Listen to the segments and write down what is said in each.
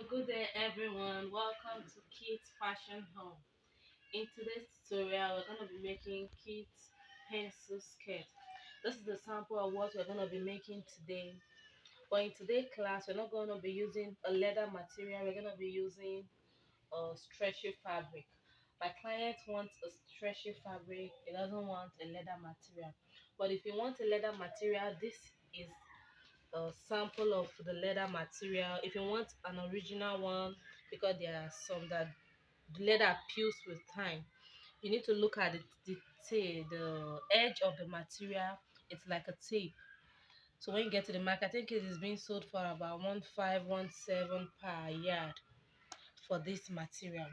Good day everyone. Welcome to Kids Fashion Home. In today's tutorial, we're going to be making kids pencil skirt. This is the sample of what we're going to be making today. But in today's class, we're not going to be using a leather material. We're going to be using a stretchy fabric. My client wants a stretchy fabric. He doesn't want a leather material. But if you want a leather material, this is a sample of the leather material. If you want an original one, because there are some that the leather peels with time, you need to look at the edge of the material. It's like a tape. So when you get to the market, I think it is being sold for about 1517 per yard for this material.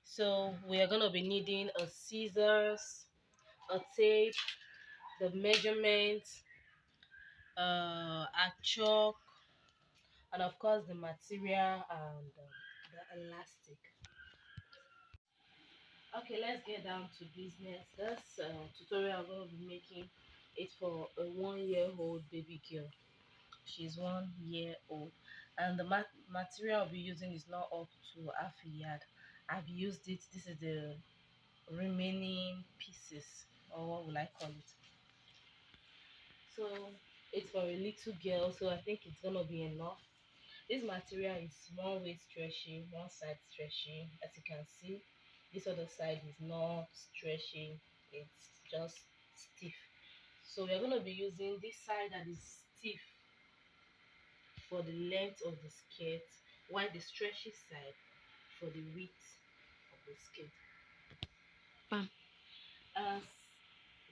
So we are going to be needing a scissors, a tape, the measurement, a chalk, and of course the material and the elastic. Okay, let's get down to business. This tutorial I'm going to be making it for a 1-year-old baby girl. She's 1 year old, and the material I'll be using is not up to half a yard. I've used it. This is the remaining pieces, or what will I call it. So it's for a little girl, so I think it's gonna be enough. This material is one way stretching, one side stretching. As you can see, this other side is not stretching, it's just stiff. So we're going to be using this side that is stiff for the length of the skirt, while the stretchy side for the width of the skirt. Bam. As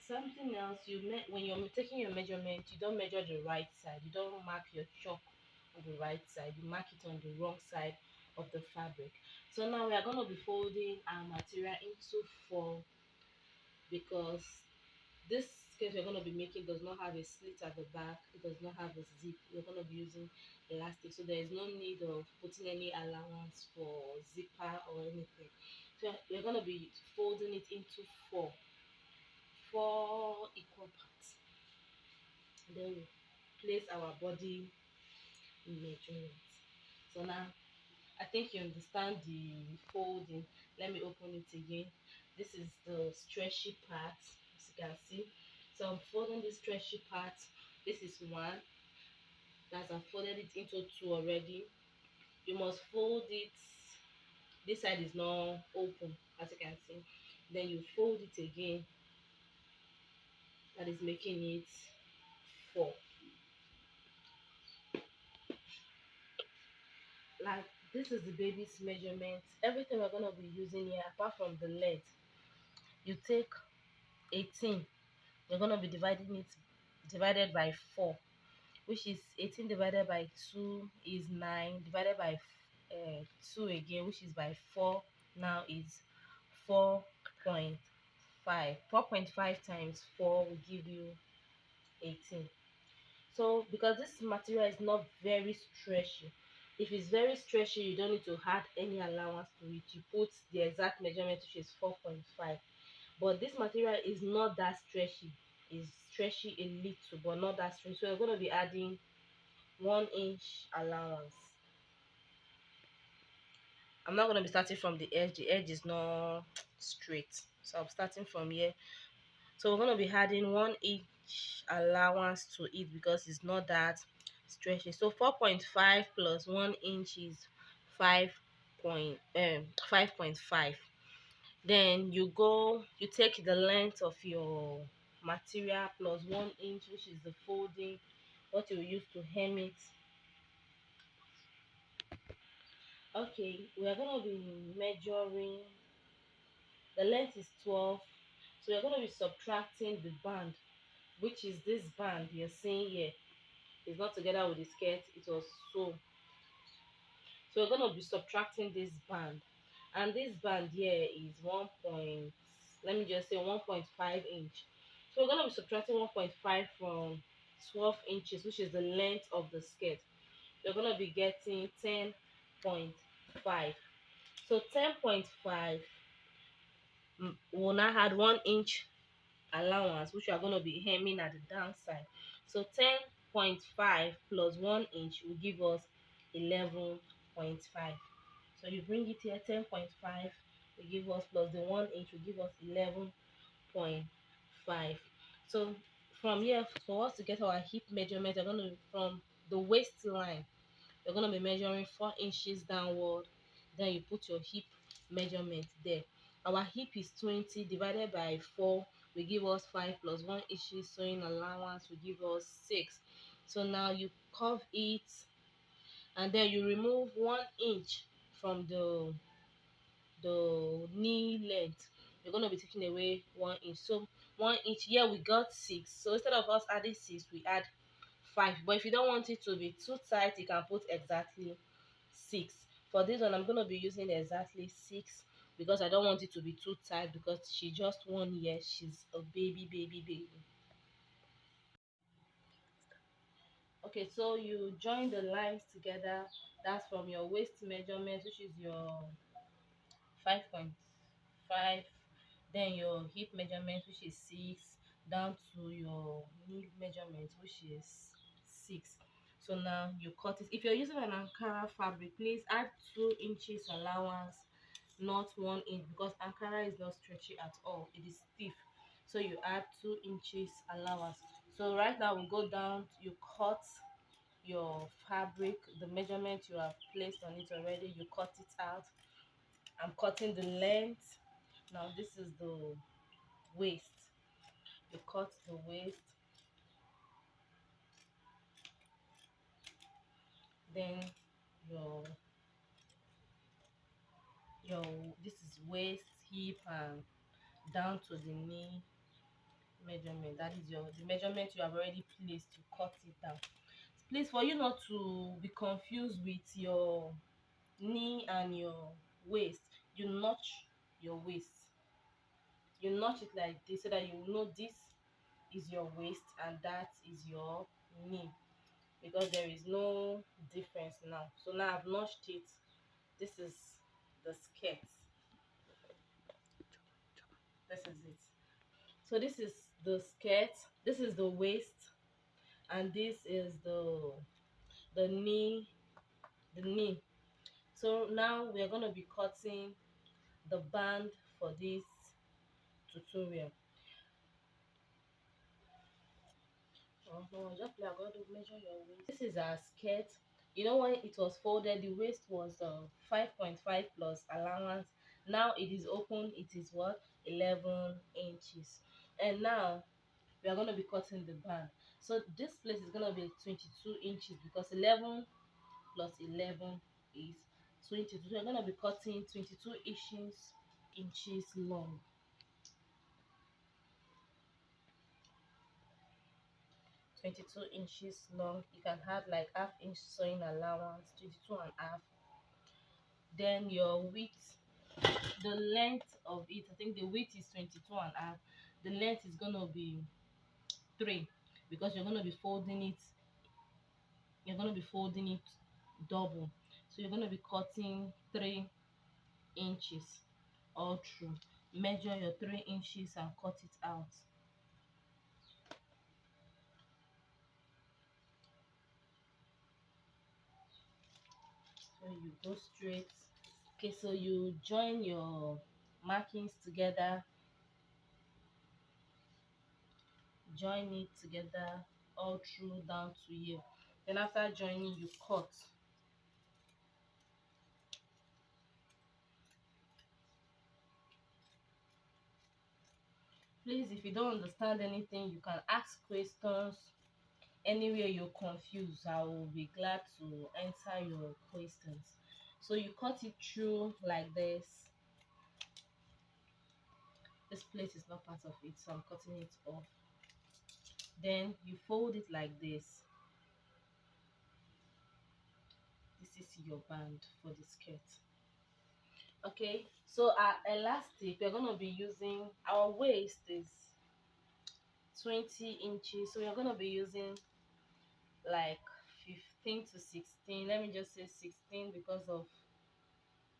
something else, when you're taking your measurement, you don't measure the right side. You don't mark your chalk on the right side. You mark it on the wrong side of the fabric. So now we are going to be folding our material into four, because this skirt we're going to be making does not have a slit at the back. It does not have a zip. We're going to be using elastic, so there is no need of putting any allowance for zipper or anything. So we're going to be folding it into four equal parts. And then we place our body measurement. So now I think you understand the folding. Let me open it again. This is the stretchy part, as you can see. So I'm folding the stretchy part. This is one. As I've folded it into two already. You must fold it. This side is not open, as you can see. Then you fold it again. That is making it four. Like, this is the baby's measurement. Everything we're gonna be using here, apart from the length, you take 18. We're gonna be dividing it divided by 4, which is 18 divided by 2 is 9, divided by 2 again, which is by 4, now is 4.5. 4.5 times 4 will give you 18. So because this material is not very stretchy, if it's very stretchy, you don't need to add any allowance to it. You put the exact measurement, which is 4.5. But this material is not that stretchy. It's stretchy a little, but not that stretchy. So we're going to be adding 1 inch allowance. I'm not going to be starting from the edge. The edge is not straight, so I'm starting from here. So we're going to be adding 1 inch allowance to it because it's not that stretchy. So 4.5 plus 1 inch is 5.5. Then you take the length of your material plus 1 inch, which is the folding, what you use to hem it. Okay, we are going to be measuring. The length is 12, so we're going to be subtracting the band, which is this band you're seeing here. It's not together with the skirt, it was so we're going to be subtracting this band, and this band here is 1 point, let me just say 1.5 inch. So we're going to be subtracting 1.5 from 12 inches, which is the length of the skirt. We're going to be getting 10.5. So 10.5, we'll now add 1 inch allowance, which we are going to be hemming at the downside. So 10.5 plus 1 inch will give us 11 10.5. So you bring it here, 10.5 will give us plus the 1 inch will give us 11.5. So from here, for us to get our hip measurement, we're going to, from the waistline, you're going to be measuring 4 inches downward. Then you put your hip measurement there. Our hip is 20 divided by 4 will give us 5 plus 1 inches sewing allowance will give us 6. So now you curve it, and then you remove 1 inch from the knee length. You're going to be taking away 1 inch. So 1 inch here we got 6. So instead of us adding 6, we add 5. But if you don't want it to be too tight, you can put exactly 6. For this one, I'm going to be using exactly 6 because I don't want it to be too tight, because she's just 1 year. She's a baby. Okay, so you join the lines together. That's from your waist measurement, which is your 5.5, then your hip measurement, which is 6, down to your knee measurement, which is 6. So now you cut it. If you're using an Ankara fabric, please add 2 inches allowance, not 1 inch, because Ankara is not stretchy at all, it is stiff. So you add 2 inches allowance. So right now we go down, you cut your fabric, the measurement you have placed on it already, you cut it out. I'm cutting the length. Now this is the waist. You cut the waist, then your your this is waist, hip, and down to the knee measurement. That is your the measurement you have already placed. You cut it down. Please, for you not to be confused with your knee and your waist, you notch your waist. You notch it like this so that you know this is your waist and that is your knee, because there is no difference now. So now I've notched it. This is the skirt. This is it. So this is the skirt. This is the waist, and this is the knee. The knee. So now we're gonna be cutting the band for this tutorial. Oh no, just like God to measure your waist. This is our skirt. You know, when it was folded, the waist was 5.5 plus allowance. Now it is open, it is what, 11 inches. And now we are going to be cutting the band. So this place is going to be 22 inches, because 11 plus 11 is 22. So we're going to be cutting 22 inches long. 22 inches long. You can have like half-inch sewing allowance, 22 and a half. Then your width, the length of it, I think the width is 22 and a half. The length is going to be 3, because you're going to be folding it. You're going to be folding it double. So you're going to be cutting 3 inches all through. Measure your 3 inches and cut it out. So you go straight. Okay, so you join your markings together, join it together all through down to here. Then after joining, you cut. Please, if you don't understand anything, you can ask questions. Anywhere you're confused, I will be glad to answer your questions. So you cut it through like this. This place is not part of it, so I'm cutting it off. Then you fold it like this. This is your band for the skirt. Okay, so our elastic, we're going to be using, our waist is 20 inches, so we're going to be using like 15 to 16. Let me just say 16, because of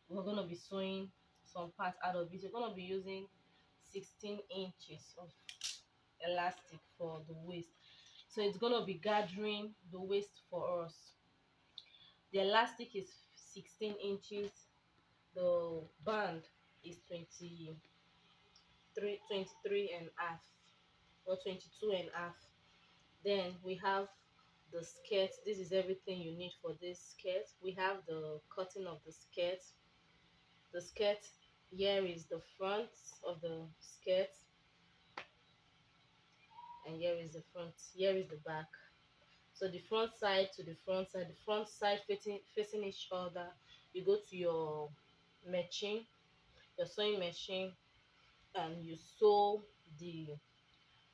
we're going to be sewing some parts out of it. We're going to be using 16 inches of elastic for the waist, so it's going to be gathering the waist for us. The elastic is 16 inches. The band is 23 and a half, or 22 and a half. Then we have the skirt. This is everything you need for this skirt. We have the cutting of the skirt. The skirt, here is the front of the skirt, and here is the front, here is the back. So the front side to the front side, the front side facing each other. You go to your machine, your sewing machine, and you sew the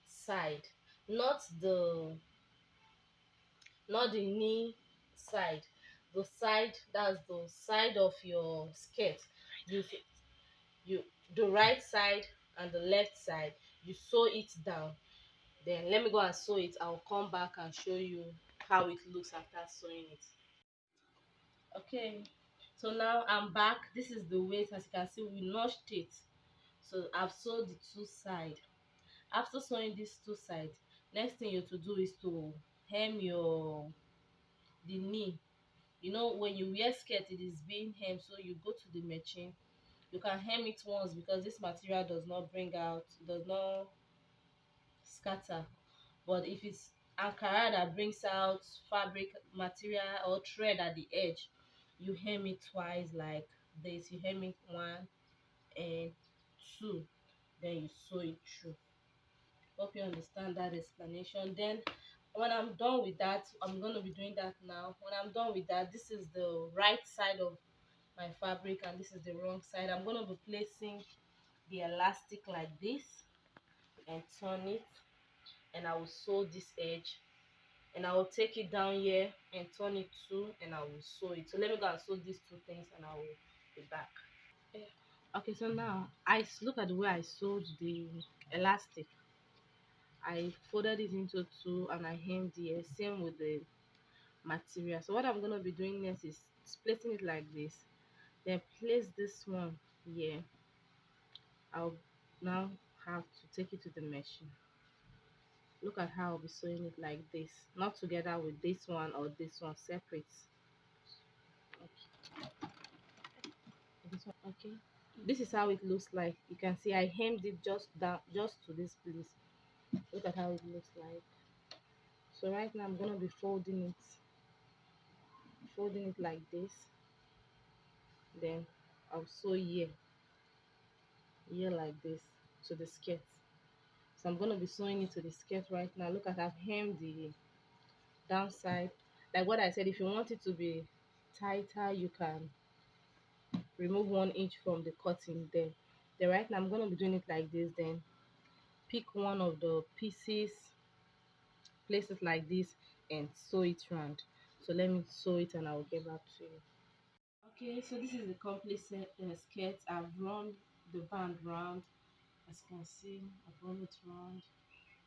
side, not the not the knee side, the side, that's the side of your skirt. You you the right side and the left side, you sew it down. Then let me go and sew it. I'll come back and show you how it looks after sewing it. Okay, so now I'm back. This is the waist. As you can see, we notched it. So I've sewed the two sides. After sewing these two sides, next thing you have to do is to hem your the knee. You know, when you wear skirt, it is being hemmed, so you go to the machine. You can hem it once because this material does not bring out, does not scatter. But if it's ankara that brings out fabric material or thread at the edge, you hem it twice like this. You hem it one and two, then you sew it through. Hope you understand that explanation. Then when I'm done with that, I'm going to be doing that now. When I'm done with that, this is the right side of my fabric and this is the wrong side. I'm going to be placing the elastic like this and turn it, and I will sew this edge, and I will take it down here and turn it too, and I will sew it. So let me go and sew these two things and I will be back. Yeah. Okay, so now look at the way I sewed the elastic. I folded it into two and I hemmed the same with the material. So what I'm going to be doing next is splitting it like this, then place this one here. I'll now have to take it to the machine. Look at how I'll be sewing it like this, not together with this one or this one, separate. Okay, this one. Okay, this is how it looks like. You can see I hemmed it just down, just to this place. Look at how it looks like. So right now I'm gonna be folding it like this. Then I'll sew here like this to the skirt. So I'm gonna be sewing it to the skirt right now. Look at, I've hemmed the downside. Like what I said, if you want it to be tighter, you can remove 1 inch from the cutting. Then right now I'm gonna be doing it like this. Then pick one of the pieces, place it like this, and sew it round. So let me sew it and I'll get back to you. Okay, so this is the complete skirt. I've run the band round. As you can see, I've run it round.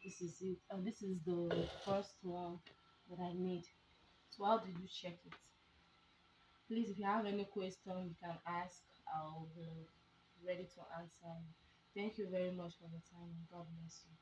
This is it, and this is the first one that I made. So how did you check it? Please, if you have any question, you can ask. I'll be ready to answer. Thank you very much for the time. God bless you.